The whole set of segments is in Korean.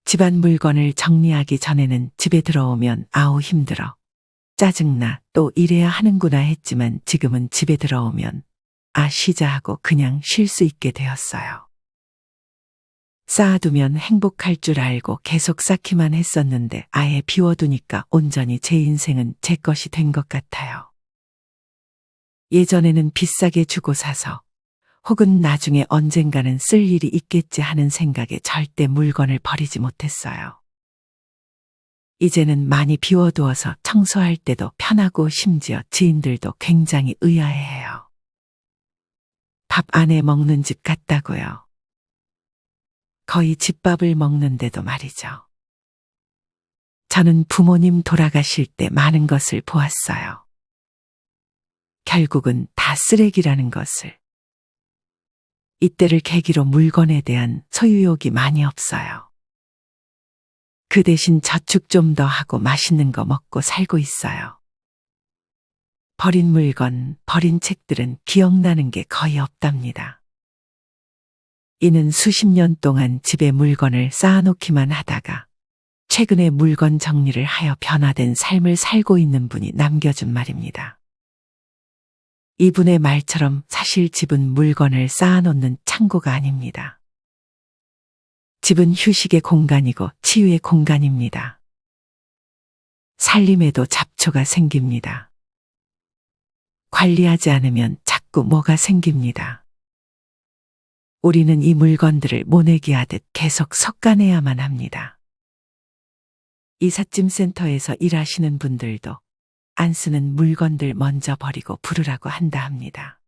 집안 물건을 정리하기 전에는 집에 들어오면 아우 힘들어. 짜증나 또 이래야 하는구나 했지만 지금은 집에 들어오면 아 쉬자 하고 그냥 쉴 수 있게 되었어요. 쌓아두면 행복할 줄 알고 계속 쌓기만 했었는데 아예 비워두니까 온전히 제 인생은 제 것이 된 것 같아요. 예전에는 비싸게 주고 사서 혹은 나중에 언젠가는 쓸 일이 있겠지 하는 생각에 절대 물건을 버리지 못했어요. 이제는 많이 비워두어서 청소할 때도 편하고 심지어 지인들도 굉장히 의아해해요. 밥 안에 먹는 집 같다고요. 거의 집밥을 먹는데도 말이죠. 저는 부모님 돌아가실 때 많은 것을 보았어요. 결국은 다 쓰레기라는 것을. 이때를 계기로 물건에 대한 소유욕이 많이 없어요. 그 대신 저축 좀 더 하고 맛있는 거 먹고 살고 있어요. 버린 물건, 버린 책들은 기억나는 게 거의 없답니다. 이는 수십 년 동안 집에 물건을 쌓아놓기만 하다가 최근에 물건 정리를 하여 변화된 삶을 살고 있는 분이 남겨준 말입니다. 이분의 말처럼 사실 집은 물건을 쌓아놓는 창고가 아닙니다. 집은 휴식의 공간이고 치유의 공간입니다. 살림에도 잡초가 생깁니다. 관리하지 않으면 자꾸 뭐가 생깁니다. 우리는 이 물건들을 모내기 하듯 계속 솎아내야만 합니다. 이삿짐 센터에서 일하시는 분들도 안 쓰는 물건들 먼저 버리고 부르라고 한다 합니다.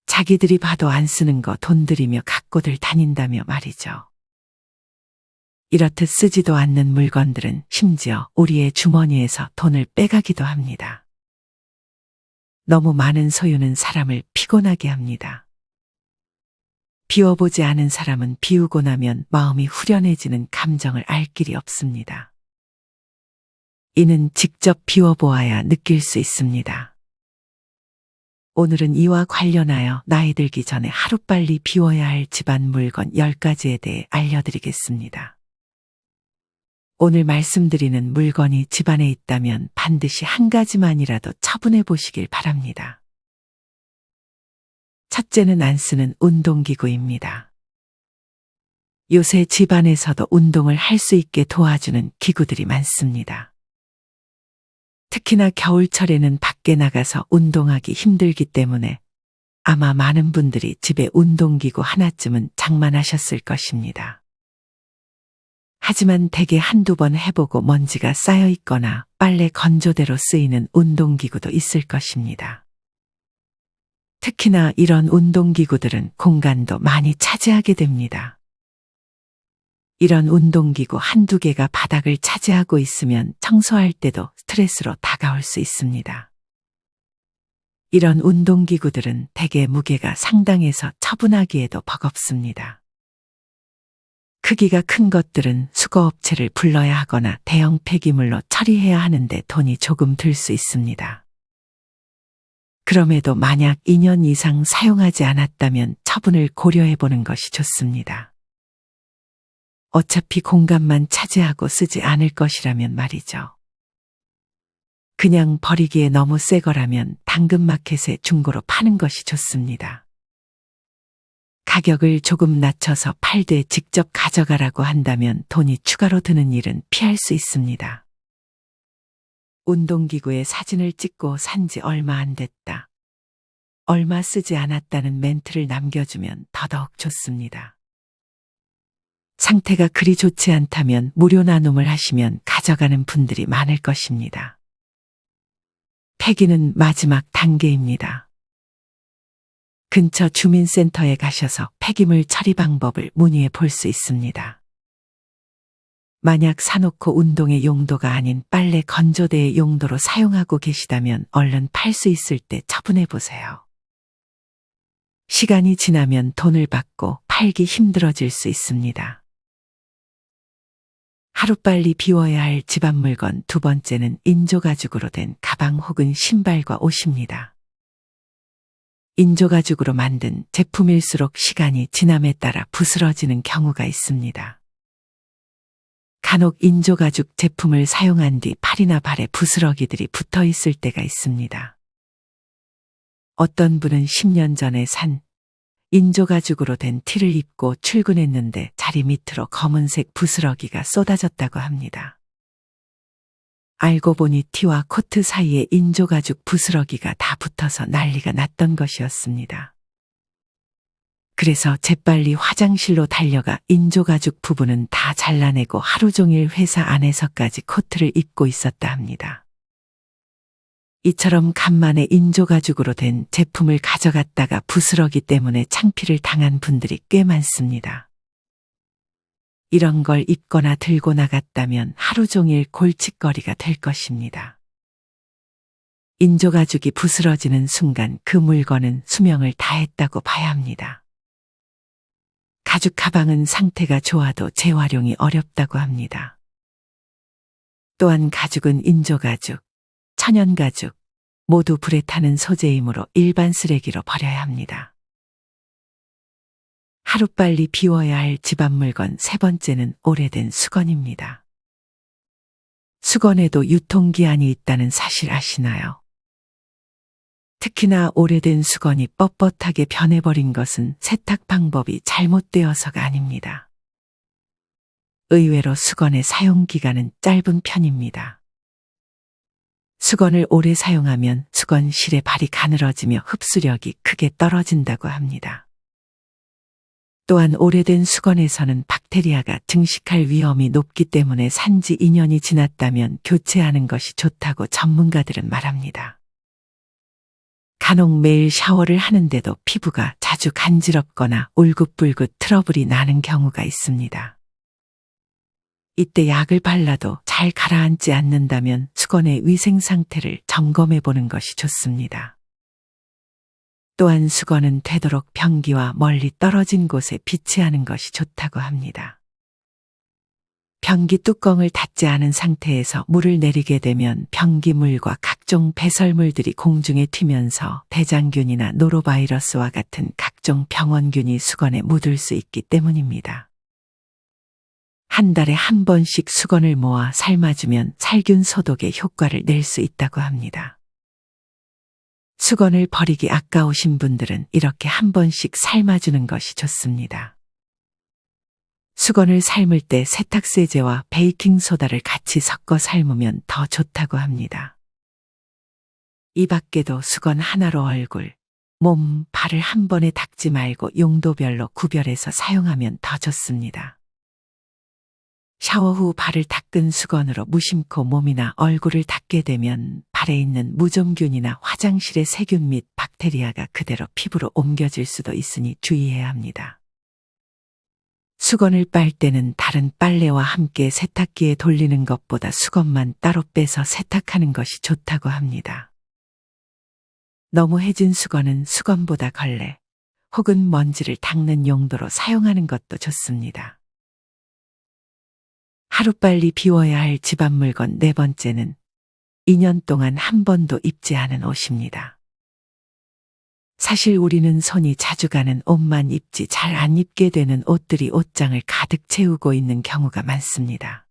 자기들이 봐도 안 쓰는 거 돈 들이며 갖고들 다닌다며 말이죠. 이렇듯 쓰지도 않는 물건들은 심지어 우리의 주머니에서 돈을 빼가기도 합니다. 너무 많은 소유는 사람을 피곤하게 합니다. 비워보지 않은 사람은 비우고 나면 마음이 후련해지는 감정을 알 길이 없습니다. 이는 직접 비워보아야 느낄 수 있습니다. 오늘은 이와 관련하여 나이 들기 전에 하루빨리 비워야 할 집안 물건 10가지에 대해 알려드리겠습니다. 오늘 말씀드리는 물건이 집안에 있다면 반드시 한 가지만이라도 처분해 보시길 바랍니다. 첫째는 안 쓰는 운동기구입니다. 요새 집안에서도 운동을 할 수 있게 도와주는 기구들이 많습니다. 특히나 겨울철에는 밖에 나가서 운동하기 힘들기 때문에 아마 많은 분들이 집에 운동기구 하나쯤은 장만하셨을 것입니다. 하지만 대개 한두 번 해보고 먼지가 쌓여 있거나 빨래 건조대로 쓰이는 운동기구도 있을 것입니다. 특히나 이런 운동기구들은 공간도 많이 차지하게 됩니다. 이런 운동기구 한두 개가 바닥을 차지하고 있으면 청소할 때도 스트레스로 다가올 수 있습니다. 이런 운동기구들은 대개 무게가 상당해서 처분하기에도 버겁습니다. 크기가 큰 것들은 수거업체를 불러야 하거나 대형 폐기물로 처리해야 하는데 돈이 조금 들 수 있습니다. 그럼에도 만약 2년 이상 사용하지 않았다면 처분을 고려해 보는 것이 좋습니다. 어차피 공간만 차지하고 쓰지 않을 것이라면 말이죠. 그냥 버리기에 너무 새 거라면 당근마켓에 중고로 파는 것이 좋습니다. 가격을 조금 낮춰서 팔되 직접 가져가라고 한다면 돈이 추가로 드는 일은 피할 수 있습니다. 운동기구에 사진을 찍고 산지 얼마 안 됐다. 얼마 쓰지 않았다는 멘트를 남겨주면 더더욱 좋습니다. 상태가 그리 좋지 않다면 무료 나눔을 하시면 가져가는 분들이 많을 것입니다. 폐기는 마지막 단계입니다. 근처 주민센터에 가셔서 폐기물 처리 방법을 문의해 볼 수 있습니다. 만약 사놓고 운동의 용도가 아닌 빨래 건조대의 용도로 사용하고 계시다면 얼른 팔 수 있을 때 처분해 보세요. 시간이 지나면 돈을 받고 팔기 힘들어질 수 있습니다. 하루빨리 비워야 할 집안 물건 두 번째는 인조가죽으로 된 가방 혹은 신발과 옷입니다. 인조가죽으로 만든 제품일수록 시간이 지남에 따라 부스러지는 경우가 있습니다. 간혹 인조가죽 제품을 사용한 뒤 팔이나 발에 부스러기들이 붙어 있을 때가 있습니다. 어떤 분은 10년 전에 산 인조가죽으로 된 티를 입고 출근했는데 자리 밑으로 검은색 부스러기가 쏟아졌다고 합니다. 알고 보니 티와 코트 사이에 인조가죽 부스러기가 다 붙어서 난리가 났던 것이었습니다. 그래서 재빨리 화장실로 달려가 인조가죽 부분은 다 잘라내고 하루 종일 회사 안에서까지 코트를 입고 있었다 합니다. 이처럼 간만에 인조가죽으로 된 제품을 가져갔다가 부스러기 때문에 창피를 당한 분들이 꽤 많습니다. 이런 걸 입거나 들고 나갔다면 하루 종일 골칫거리가 될 것입니다. 인조가죽이 부스러지는 순간 그 물건은 수명을 다했다고 봐야 합니다. 가죽 가방은 상태가 좋아도 재활용이 어렵다고 합니다. 또한 가죽은 인조가죽, 천연가죽, 모두 불에 타는 소재이므로 일반 쓰레기로 버려야 합니다. 하루빨리 비워야 할 집안 물건 세 번째는 오래된 수건입니다. 수건에도 유통기한이 있다는 사실 아시나요? 특히나 오래된 수건이 뻣뻣하게 변해버린 것은 세탁 방법이 잘못되어서가 아닙니다. 의외로 수건의 사용기간은 짧은 편입니다. 수건을 오래 사용하면 수건실의 발이 가늘어지며 흡수력이 크게 떨어진다고 합니다. 또한 오래된 수건에서는 박테리아가 증식할 위험이 높기 때문에 산지 2년이 지났다면 교체하는 것이 좋다고 전문가들은 말합니다. 간혹 매일 샤워를 하는데도 피부가 자주 간지럽거나 울긋불긋 트러블이 나는 경우가 있습니다. 이때 약을 발라도 잘 가라앉지 않는다면 수건의 위생 상태를 점검해 보는 것이 좋습니다. 또한 수건은 되도록 변기와 멀리 떨어진 곳에 비치하는 것이 좋다고 합니다. 변기 뚜껑을 닫지 않은 상태에서 물을 내리게 되면 변기물과 각종 배설물들이 공중에 튀면서 대장균이나 노로바이러스와 같은 각종 병원균이 수건에 묻을 수 있기 때문입니다. 한 달에 한 번씩 수건을 모아 삶아주면 살균 소독의 효과를 낼 수 있다고 합니다. 수건을 버리기 아까우신 분들은 이렇게 한 번씩 삶아주는 것이 좋습니다. 수건을 삶을 때 세탁세제와 베이킹소다를 같이 섞어 삶으면 더 좋다고 합니다. 이 밖에도 수건 하나로 얼굴, 몸, 발을 한 번에 닦지 말고 용도별로 구별해서 사용하면 더 좋습니다. 샤워 후 발을 닦은 수건으로 무심코 몸이나 얼굴을 닦게 되면 발에 있는 무좀균이나 화장실의 세균 및 박테리아가 그대로 피부로 옮겨질 수도 있으니 주의해야 합니다. 수건을 빨 때는 다른 빨래와 함께 세탁기에 돌리는 것보다 수건만 따로 빼서 세탁하는 것이 좋다고 합니다. 너무 해진 수건은 수건보다 걸레 혹은 먼지를 닦는 용도로 사용하는 것도 좋습니다. 하루빨리 비워야 할 집안 물건 네 번째는 2년 동안 한 번도 입지 않은 옷입니다. 사실 우리는 손이 자주 가는 옷만 입지 잘 안 입게 되는 옷들이 옷장을 가득 채우고 있는 경우가 많습니다.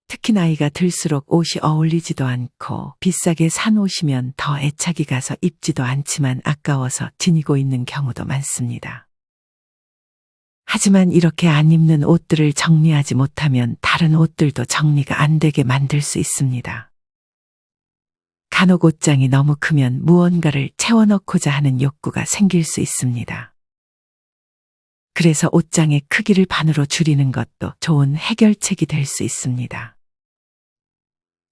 특히 나이가 들수록 옷이 어울리지도 않고 비싸게 산 옷이면 더 애착이 가서 입지도 않지만 아까워서 지니고 있는 경우도 많습니다. 하지만 이렇게 안 입는 옷들을 정리하지 못하면 다른 옷들도 정리가 안 되게 만들 수 있습니다. 간혹 옷장이 너무 크면 무언가를 채워넣고자 하는 욕구가 생길 수 있습니다. 그래서 옷장의 크기를 반으로 줄이는 것도 좋은 해결책이 될 수 있습니다.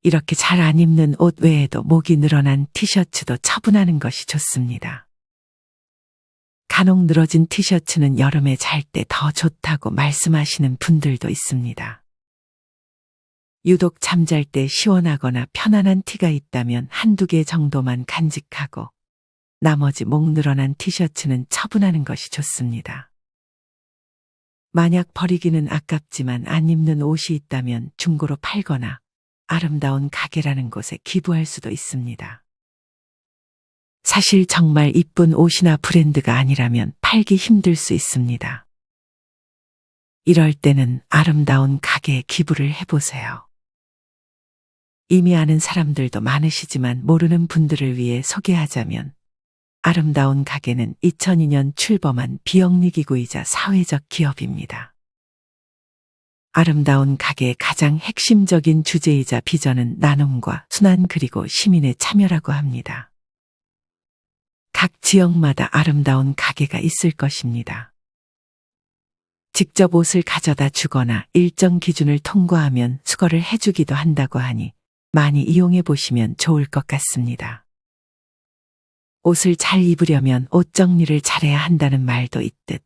이렇게 잘 안 입는 옷 외에도 목이 늘어난 티셔츠도 처분하는 것이 좋습니다. 간혹 늘어진 티셔츠는 여름에 잘 때 더 좋다고 말씀하시는 분들도 있습니다. 유독 잠잘 때 시원하거나 편안한 티가 있다면 한두 개 정도만 간직하고 나머지 목 늘어난 티셔츠는 처분하는 것이 좋습니다. 만약 버리기는 아깝지만 안 입는 옷이 있다면 중고로 팔거나 아름다운 가게라는 곳에 기부할 수도 있습니다. 사실 정말 이쁜 옷이나 브랜드가 아니라면 팔기 힘들 수 있습니다. 이럴 때는 아름다운 가게에 기부를 해보세요. 이미 아는 사람들도 많으시지만 모르는 분들을 위해 소개하자면 아름다운 가게는 2002년 출범한 비영리기구이자 사회적 기업입니다. 아름다운 가게의 가장 핵심적인 주제이자 비전은 나눔과 순환 그리고 시민의 참여라고 합니다. 각 지역마다 아름다운 가게가 있을 것입니다. 직접 옷을 가져다 주거나 일정 기준을 통과하면 수거를 해주기도 한다고 하니 많이 이용해 보시면 좋을 것 같습니다. 옷을 잘 입으려면 옷 정리를 잘해야 한다는 말도 있듯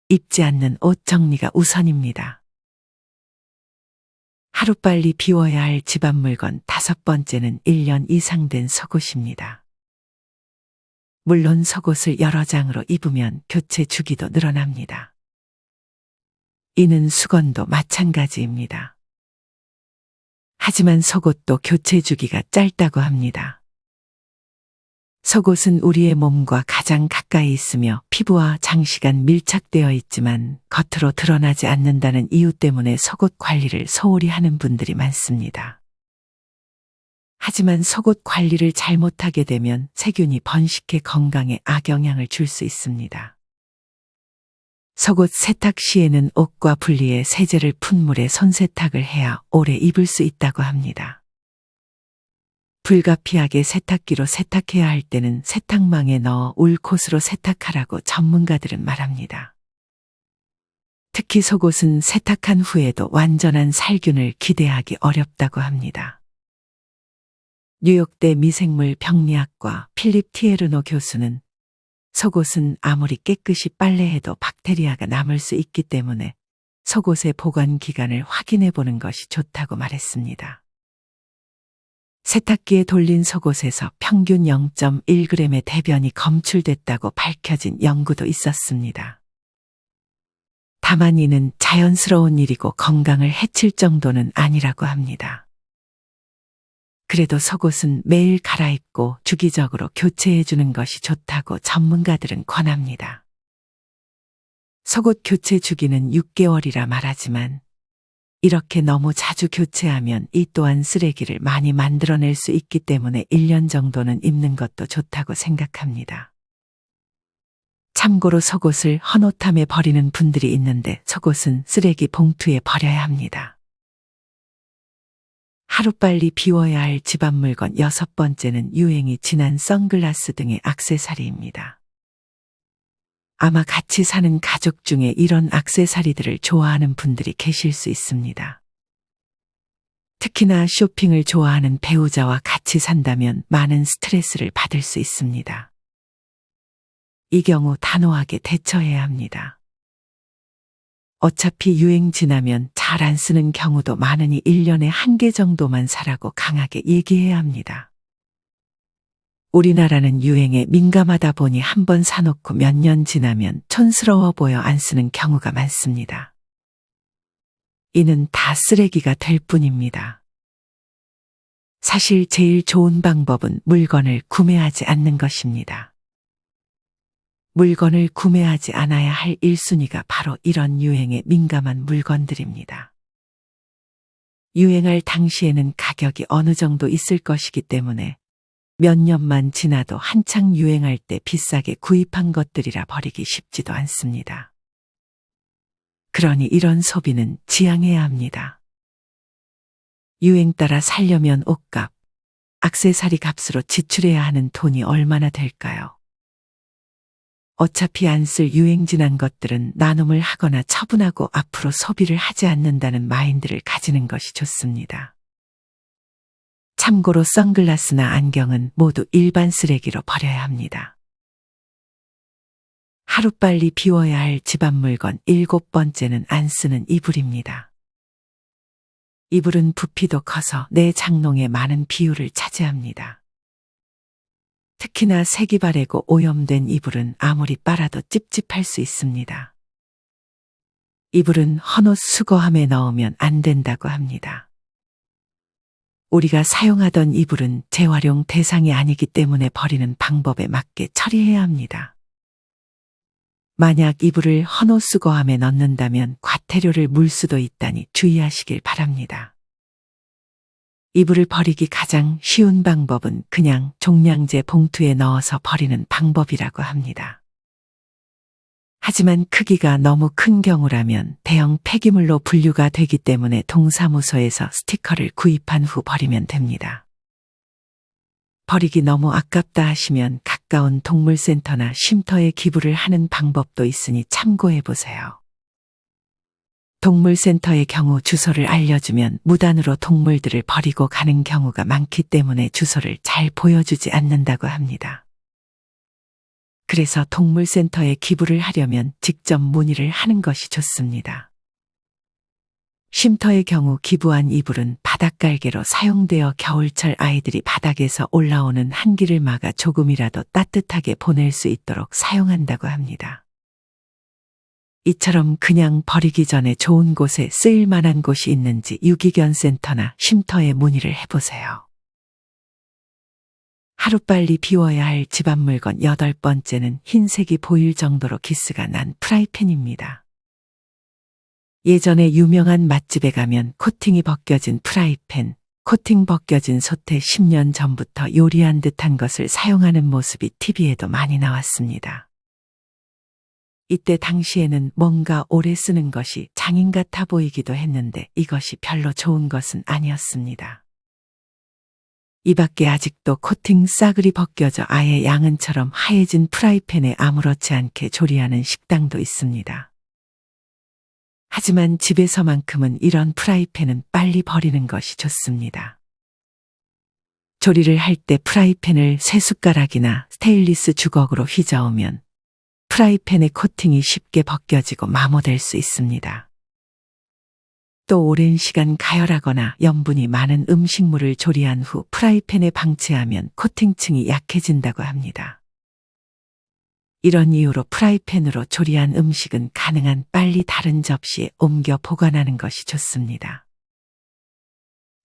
입지 않는 옷 정리가 우선입니다. 하루빨리 비워야 할 집안 물건 5번째는 1년 이상 된 속옷입니다. 물론 속옷을 여러 장으로 입으면 교체 주기도 늘어납니다. 이는 수건도 마찬가지입니다. 하지만 속옷도 교체 주기가 짧다고 합니다. 속옷은 우리의 몸과 가장 가까이 있으며 피부와 장시간 밀착되어 있지만 겉으로 드러나지 않는다는 이유 때문에 속옷 관리를 소홀히 하는 분들이 많습니다. 하지만 속옷 관리를 잘못하게 되면 세균이 번식해 건강에 악영향을 줄 수 있습니다. 속옷 세탁 시에는 옷과 분리해 세제를 푼 물에 손세탁을 해야 오래 입을 수 있다고 합니다. 불가피하게 세탁기로 세탁해야 할 때는 세탁망에 넣어 울콧으로 세탁하라고 전문가들은 말합니다. 특히 속옷은 세탁한 후에도 완전한 살균을 기대하기 어렵다고 합니다. 뉴욕대 미생물 병리학과 필립 티에르노 교수는 속옷은 아무리 깨끗이 빨래해도 박테리아가 남을 수 있기 때문에 속옷의 보관 기간을 확인해 보는 것이 좋다고 말했습니다. 세탁기에 돌린 속옷에서 평균 0.1g의 대변이 검출됐다고 밝혀진 연구도 있었습니다. 다만 이는 자연스러운 일이고 건강을 해칠 정도는 아니라고 합니다. 그래도 속옷은 매일 갈아입고 주기적으로 교체해 주는 것이 좋다고 전문가들은 권합니다. 속옷 교체 주기는 6개월이라 말하지만 이렇게 너무 자주 교체하면 이 또한 쓰레기를 많이 만들어낼 수 있기 때문에 1년 정도는 입는 것도 좋다고 생각합니다. 참고로 속옷을 헌옷함에 버리는 분들이 있는데 속옷은 쓰레기 봉투에 버려야 합니다. 하루빨리 비워야 할 집안 물건 6번째는 유행이 지난 선글라스 등의 액세서리입니다. 아마 같이 사는 가족 중에 이런 액세서리들을 좋아하는 분들이 계실 수 있습니다. 특히나 쇼핑을 좋아하는 배우자와 같이 산다면 많은 스트레스를 받을 수 있습니다. 이 경우 단호하게 대처해야 합니다. 어차피 유행 지나면 잘 안 쓰는 경우도 많으니 1년에 1개 정도만 사라고 강하게 얘기해야 합니다. 우리나라는 유행에 민감하다 보니 한번 사놓고 몇 년 지나면 촌스러워 보여 안 쓰는 경우가 많습니다. 이는 다 쓰레기가 될 뿐입니다. 사실 제일 좋은 방법은 물건을 구매하지 않는 것입니다. 물건을 구매하지 않아야 할 1순위가 바로 이런 유행에 민감한 물건들입니다. 유행할 당시에는 가격이 어느 정도 있을 것이기 때문에 몇 년만 지나도 한창 유행할 때 비싸게 구입한 것들이라 버리기 쉽지도 않습니다. 그러니 이런 소비는 지양해야 합니다. 유행 따라 살려면 옷값, 액세서리 값으로 지출해야 하는 돈이 얼마나 될까요? 어차피 안 쓸 유행 지난 것들은 나눔을 하거나 처분하고 앞으로 소비를 하지 않는다는 마인드를 가지는 것이 좋습니다. 참고로 선글라스나 안경은 모두 일반 쓰레기로 버려야 합니다. 하루빨리 비워야 할 집안 물건 7번째는 안 쓰는 이불입니다. 이불은 부피도 커서 내 장롱의 많은 비율을 차지합니다. 특히나 색이 바래고 오염된 이불은 아무리 빨아도 찝찝할 수 있습니다. 이불은 헌옷 수거함에 넣으면 안 된다고 합니다. 우리가 사용하던 이불은 재활용 대상이 아니기 때문에 버리는 방법에 맞게 처리해야 합니다. 만약 이불을 헌옷수거함에 넣는다면 과태료를 물 수도 있다니 주의하시길 바랍니다. 이불을 버리기 가장 쉬운 방법은 그냥 종량제 봉투에 넣어서 버리는 방법이라고 합니다. 하지만 크기가 너무 큰 경우라면 대형 폐기물로 분류가 되기 때문에 동사무소에서 스티커를 구입한 후 버리면 됩니다. 버리기 너무 아깝다 하시면 가까운 동물센터나 쉼터에 기부를 하는 방법도 있으니 참고해 보세요. 동물센터의 경우 주소를 알려주면 무단으로 동물들을 버리고 가는 경우가 많기 때문에 주소를 잘 보여주지 않는다고 합니다. 그래서 동물센터에 기부를 하려면 직접 문의를 하는 것이 좋습니다. 쉼터의 경우 기부한 이불은 바닥갈개로 사용되어 겨울철 아이들이 바닥에서 올라오는 한기를 막아 조금이라도 따뜻하게 보낼 수 있도록 사용한다고 합니다. 이처럼 그냥 버리기 전에 좋은 곳에 쓰일 만한 곳이 있는지 유기견센터나 쉼터에 문의를 해보세요. 하루빨리 비워야 할 집안 물건 8번째는 흰색이 보일 정도로 기스가 난 프라이팬입니다. 예전에 유명한 맛집에 가면 코팅이 벗겨진 프라이팬, 코팅 벗겨진 솥에 10년 전부터 요리한 듯한 것을 사용하는 모습이 TV에도 많이 나왔습니다. 이때 당시에는 뭔가 오래 쓰는 것이 장인 같아 보이기도 했는데 이것이 별로 좋은 것은 아니었습니다. 이 밖에 아직도 코팅 싸그리 벗겨져 아예 양은처럼 하얘진 프라이팬에 아무렇지 않게 조리하는 식당도 있습니다. 하지만 집에서만큼은 이런 프라이팬은 빨리 버리는 것이 좋습니다. 조리를 할 때 프라이팬을 쇠숟가락이나 스테인리스 주걱으로 휘저으면 프라이팬의 코팅이 쉽게 벗겨지고 마모될 수 있습니다. 또 오랜 시간 가열하거나 염분이 많은 음식물을 조리한 후 프라이팬에 방치하면 코팅층이 약해진다고 합니다. 이런 이유로 프라이팬으로 조리한 음식은 가능한 빨리 다른 접시에 옮겨 보관하는 것이 좋습니다.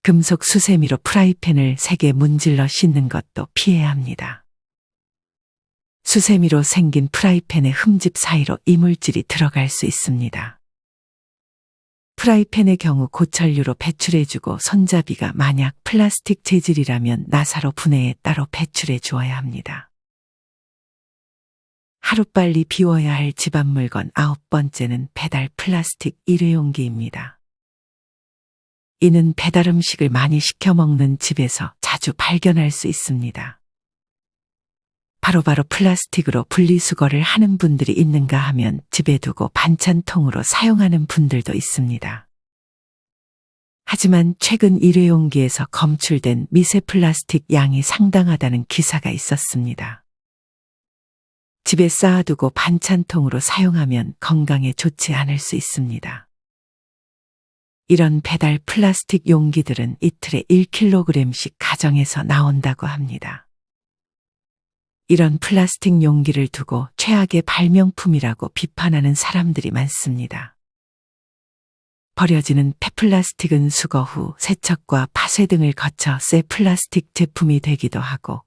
금속 수세미로 프라이팬을 세게 문질러 씻는 것도 피해야 합니다. 수세미로 생긴 프라이팬의 흠집 사이로 이물질이 들어갈 수 있습니다. 프라이팬의 경우 고철류로 배출해주고 손잡이가 만약 플라스틱 재질이라면 나사로 분해해 따로 배출해 주어야 합니다. 하루빨리 비워야 할 집안 물건 9번째는 배달 플라스틱 일회용기입니다. 이는 배달 음식을 많이 시켜 먹는 집에서 자주 발견할 수 있습니다. 바로바로 플라스틱으로 분리수거를 하는 분들이 있는가 하면 집에 두고 반찬통으로 사용하는 분들도 있습니다. 하지만 최근 일회용기에서 검출된 미세 플라스틱 양이 상당하다는 기사가 있었습니다. 집에 쌓아두고 반찬통으로 사용하면 건강에 좋지 않을 수 있습니다. 이런 배달 플라스틱 용기들은 이틀에 1kg씩 가정에서 나온다고 합니다. 이런 플라스틱 용기를 두고 최악의 발명품이라고 비판하는 사람들이 많습니다. 버려지는 폐플라스틱은 수거 후 세척과 파쇄 등을 거쳐 새 플라스틱 제품이 되기도 하고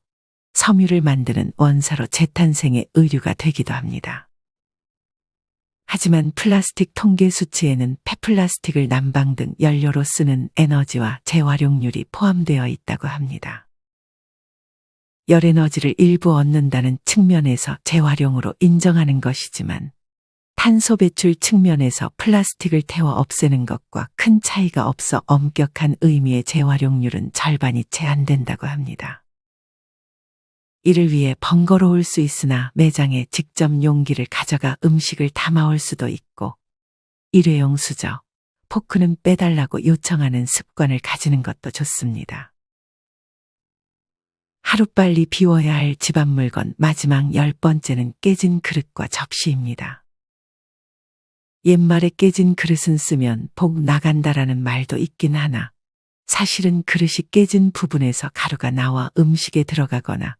섬유를 만드는 원사로 재탄생의 의류가 되기도 합니다. 하지만 플라스틱 통계 수치에는 폐플라스틱을 난방 등 연료로 쓰는 에너지와 재활용률이 포함되어 있다고 합니다. 열에너지를 일부 얻는다는 측면에서 재활용으로 인정하는 것이지만 탄소 배출 측면에서 플라스틱을 태워 없애는 것과 큰 차이가 없어 엄격한 의미의 재활용률은 절반이 채 안 된다고 합니다. 이를 위해 번거로울 수 있으나 매장에 직접 용기를 가져가 음식을 담아올 수도 있고 일회용 수저, 포크는 빼달라고 요청하는 습관을 가지는 것도 좋습니다. 하루빨리 비워야 할 집안 물건 마지막 10번째는 깨진 그릇과 접시입니다. 옛말에 깨진 그릇은 쓰면 복 나간다라는 말도 있긴 하나 사실은 그릇이 깨진 부분에서 가루가 나와 음식에 들어가거나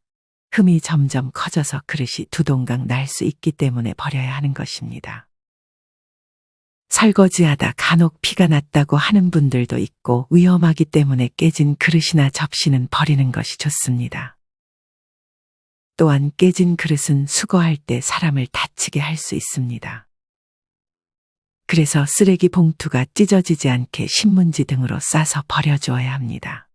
흠이 점점 커져서 그릇이 두동강 날 수 있기 때문에 버려야 하는 것입니다. 설거지하다 간혹 피가 났다고 하는 분들도 있고 위험하기 때문에 깨진 그릇이나 접시는 버리는 것이 좋습니다. 또한 깨진 그릇은 수거할 때 사람을 다치게 할 수 있습니다. 그래서 쓰레기 봉투가 찢어지지 않게 신문지 등으로 싸서 버려주어야 합니다.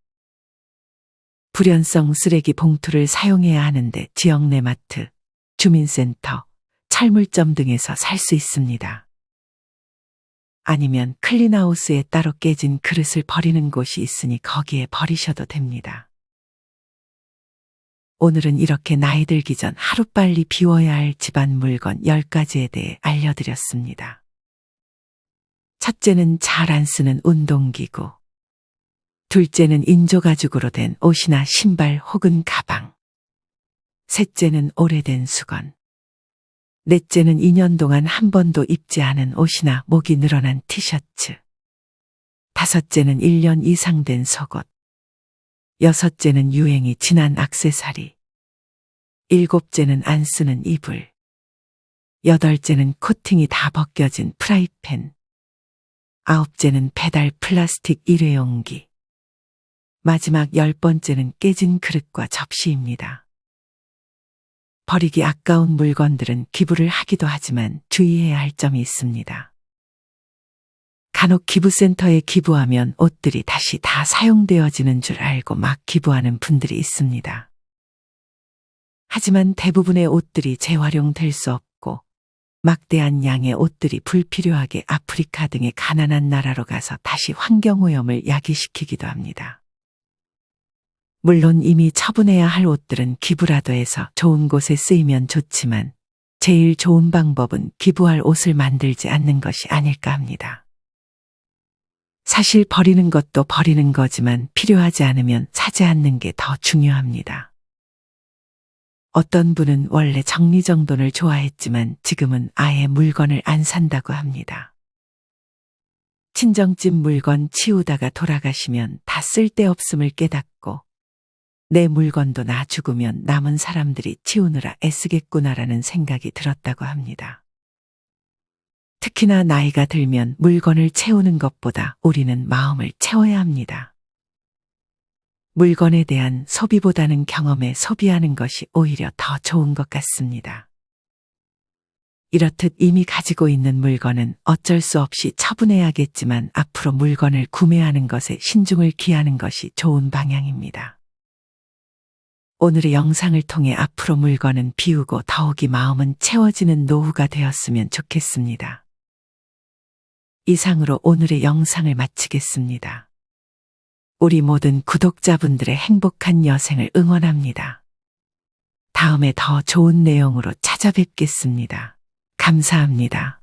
불연성 쓰레기 봉투를 사용해야 하는데 지역 내 마트, 주민센터, 철물점 등에서 살 수 있습니다. 아니면 클린하우스에 따로 깨진 그릇을 버리는 곳이 있으니 거기에 버리셔도 됩니다. 오늘은 이렇게 나이 들기 전 하루빨리 비워야 할 집안 물건 10가지에 대해 알려드렸습니다. 첫째는 잘 안 쓰는 운동기구. 둘째는 인조가죽으로 된 옷이나 신발 혹은 가방. 셋째는 오래된 수건. 넷째는 2년 동안 한 번도 입지 않은 옷이나 목이 늘어난 티셔츠. 다섯째는 1년 이상 된 속옷. 여섯째는 유행이 지난 액세서리. 일곱째는 안 쓰는 이불. 여덟째는 코팅이 다 벗겨진 프라이팬. 아홉째는 배달 플라스틱 일회용기. 마지막 10번째는 깨진 그릇과 접시입니다. 버리기 아까운 물건들은 기부를 하기도 하지만 주의해야 할 점이 있습니다. 간혹 기부센터에 기부하면 옷들이 다시 다 사용되어지는 줄 알고 막 기부하는 분들이 있습니다. 하지만 대부분의 옷들이 재활용될 수 없고 막대한 양의 옷들이 불필요하게 아프리카 등의 가난한 나라로 가서 다시 환경오염을 야기시키기도 합니다. 물론 이미 처분해야 할 옷들은 기부라도 해서 좋은 곳에 쓰이면 좋지만 제일 좋은 방법은 기부할 옷을 만들지 않는 것이 아닐까 합니다. 사실 버리는 것도 버리는 거지만 필요하지 않으면 사지 않는 게 더 중요합니다. 어떤 분은 원래 정리정돈을 좋아했지만 지금은 아예 물건을 안 산다고 합니다. 친정집 물건 치우다가 돌아가시면 다 쓸데없음을 깨닫고 내 물건도 나 죽으면 남은 사람들이 치우느라 애쓰겠구나라는 생각이 들었다고 합니다. 특히나 나이가 들면 물건을 채우는 것보다 우리는 마음을 채워야 합니다. 물건에 대한 소비보다는 경험에 소비하는 것이 오히려 더 좋은 것 같습니다. 이렇듯 이미 가지고 있는 물건은 어쩔 수 없이 처분해야겠지만 앞으로 물건을 구매하는 것에 신중을 기하는 것이 좋은 방향입니다. 오늘의 영상을 통해 앞으로 물건은 비우고 더욱이 마음은 채워지는 노후가 되었으면 좋겠습니다. 이상으로 오늘의 영상을 마치겠습니다. 우리 모든 구독자분들의 행복한 여생을 응원합니다. 다음에 더 좋은 내용으로 찾아뵙겠습니다. 감사합니다.